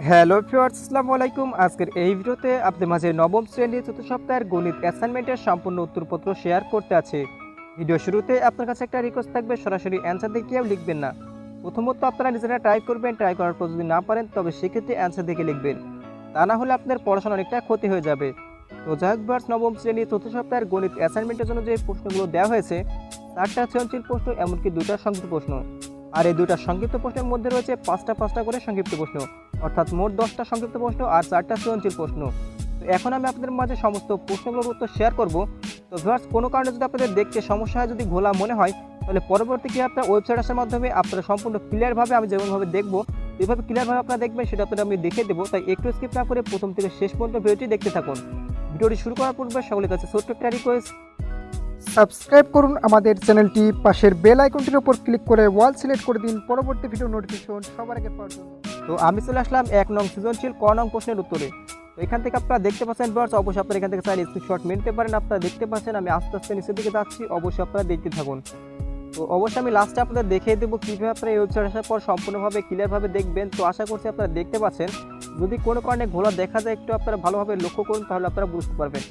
Hello viewers, আসসালামু আলাইকুম। আজকের এই ভিডিওতে আপনাদের মাঝে নবম শ্রেণীর চতুর্থ সপ্তাহের গণিত অ্যাসাইনমেন্টের সম্পূর্ণ উত্তরপত্র শেয়ার করতে আছে। ভিডিও শুরুতে আপনার কাছে একটা রিকোয়েস্ট থাকবে, সরাসরি অ্যান্সার দিয়ে কেউ লিখবেন না। প্রথমত আপনারা নিজেরা ট্রাই করবেন, ট্রাই করার পর যদি না পারেন তবে সেক্ষেত্রে অ্যান্সার দেখে লিখবেন। তা না হলে আপনার পড়াশোনা অনেকটা ক্ষতি হয়ে যাবে। তো যাই হোক ভিউয়ার্স, নবম শ্রেণীর চতুর্থ সপ্তাহের গণিত অ্যাসাইনমেন্টের জন্য যে প্রশ্নগুলো দেওয়া হয়েছে, 4টা সৃজনশীল প্রশ্ন, এমনকি 2টা সংক্ষিপ্ত প্রশ্ন। আর এই 2টা সংক্ষিপ্ত প্রশ্নের মধ্যে রয়েছে 5টা করে সংক্ষিপ্ত প্রশ্ন, অর্থাৎ মোট 10টা সংক্ষিপ্ত প্রশ্ন আর 4টা সৃজনশীল প্রশ্ন। তো এখন আমি আপনাদের মাঝে সমস্ত প্রশ্নগুলোর উত্তর শেয়ার করব। তো ভিউয়ার্স, কোনো কারণে যদি আপনাদের দেখতে সমস্যা হয়, যদি ঘোলা মনে হয়, তাহলে পরবর্তী কি আপনার ওয়েবসাইট আসার মাধ্যমে আপনারা সম্পূর্ণ ক্লিয়ারভাবে আমি যেমনভাবে দেখবো, যেভাবে ক্লিয়ারভাবে আপনারা দেখবেন সেটা আপনাদের আমি দেখিয়ে দেবো। তাই একটু স্কিপ না করে প্রথম থেকে শেষ পর্যন্ত ভিডিওটি দেখতে থাকুন। ভিডিওটি শুরু করার পূর্বে সকলের কাছে ছোট্ট একটা রিকোয়েস্ট, সাবস্ক্রাইব করুন আমাদের চ্যানেলটি, পাশের বেল আইকনটির উপর ক্লিক করে ওয়াল সিলেক্ট করে দিন পরবর্তী ভিডিও নোটিফিকেশন সবার আগে পাওয়ার জন্য। তো আমি চলে আসলাম 1 নং সৃজনশীল ক নং প্রশ্নের উত্তরে। তো এখান থেকে আপনারা দেখতে পাচ্ছেন ভিউয়ার্স, অবশ্যই আপনারা এখান থেকে চাইলে স্ক্রিনশট নিতে পারেন। আপনারা দেখতে পাচ্ছেন আমি আস্তে আস্তে নিচের দিকে যাচ্ছি, অবশ্যই আপনারা দেখতে থাকুন। তো অবশ্যই আমি লাস্টে আপনাদের দেখিয়ে দেবো কীভাবে আপনারা এই ওয়েবসাইট আসার পর সম্পূর্ণভাবে ক্লিয়ারভাবে দেখবেন। তো আশা করছি আপনারা দেখতে পাচ্ছেন। যদি কোনো কারণে ঘোলা দেখা যায়, একটু আপনারা ভালোভাবে লক্ষ্য করুন, তাহলে আপনারা বুঝতে পারবেন।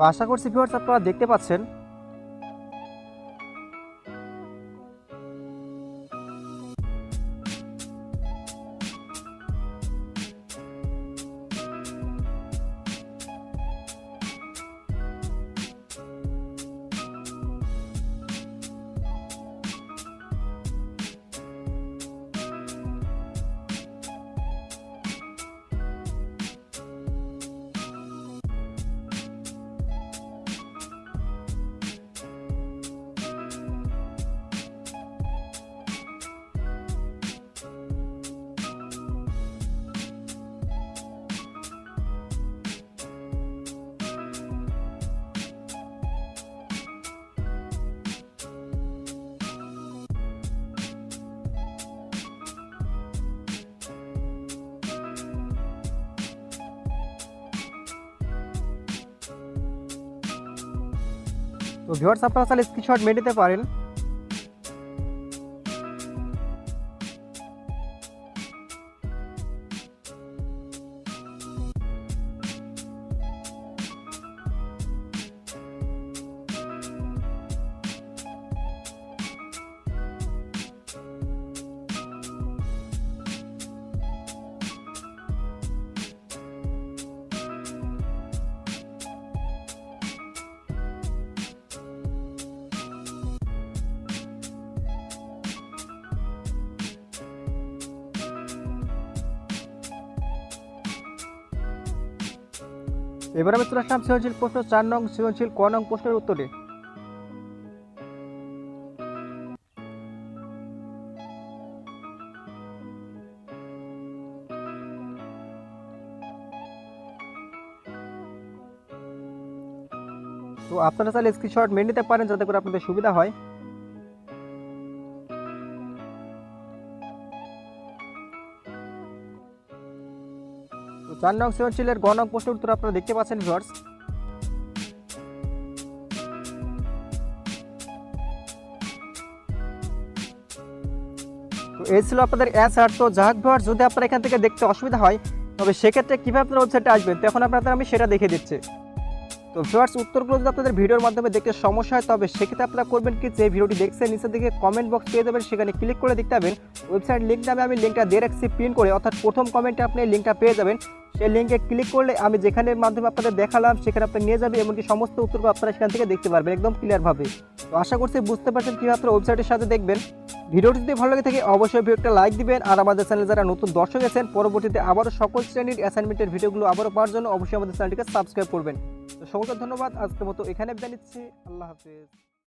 তো আশা করছি ভিউয়ার্স আপনারা দেখতে পাচ্ছেন। তো ভিউয়ার্স আপনারা তাহলে স্ক্রিনশট মেরে নিতে পারেন। এবার আমি চলে আসলাম সৃজনশীল প্রশ্ন 4 নং সৃজনশীল ক নং প্রশ্নের উত্তরে। তো আপনারা চাইলে স্ক্রিনশট মেরে নিতে পারেন, যাতে করে আপনাদের সুবিধা হয়। তো 4 নং সৃজনশীলের গ নং প্রশ্নের উত্তর আপনারা দেখতে পাচ্ছেন ভিউয়ার্স। তো এই ছিল আপনাদের অ্যান্সার। তো যাক ভিউয়ার্স, যদি আপনারা এখান থেকে দেখতে অসুবিধা হয়, তবে সেক্ষেত্রে কীভাবে আপনারা ওয়েবসাইটে আসবেন, তখন আপনাদের আমি সেটা দেখিয়ে দিচ্ছি। তো ভিউয়ার্স, উত্তরগুলো যদি আপনাদের ভিডিওর মাধ্যমে দেখতে সমস্যা হয় তবে সেক্ষেত্রে আপনারা করবেন কি, যে ভিডিওটি দেখছেন নিচের দিকে কমেন্ট বক্স পেয়ে যাবেন, সেখানে ক্লিক করে দেখতে পাবেন ওয়েবসাইট লিঙ্ক নামে আমি লিঙ্কটা দিয়ে রাখছি পিন করে, অর্থাৎ প্রথম কমেন্টে আপনি লিঙ্কটা পেয়ে যাবেন। সেই লিঙ্কে ক্লিক করলে আমি যেখানের মাধ্যমে আপনাদের দেখালাম সেখানে আপনি নিয়ে যাবে, এমনকি সমস্ত উত্তরগুলো আপনারা সেখান থেকে দেখতে পারবেন একদম ক্লিয়ারভাবে। তো আশা করছি বুঝতে পারছেন কীভাবে আপনারা ওয়েবসাইটের সাথে দেখবেন। ভিডিওটি যদি ভালো লাগে থাকে অবশ্যই ভিডিওটা লাইক দিবেন, আর আমাদের চ্যানেলে যারা নতুন দর্শক আছেন পরবর্তীতে আবারও সকল শ্রেণীর অ্যাসাইনমেন্টের ভিডিওগুলো আবারও পাওয়ার জন্য অবশ্যই আমাদের চ্যানেলটিকে সাবস্ক্রাইব করবেন। তো সকলকে ধন্যবাদ, আজকের মতো এখানে বিদায় নিচ্ছি। আল্লাহ হাফেজ।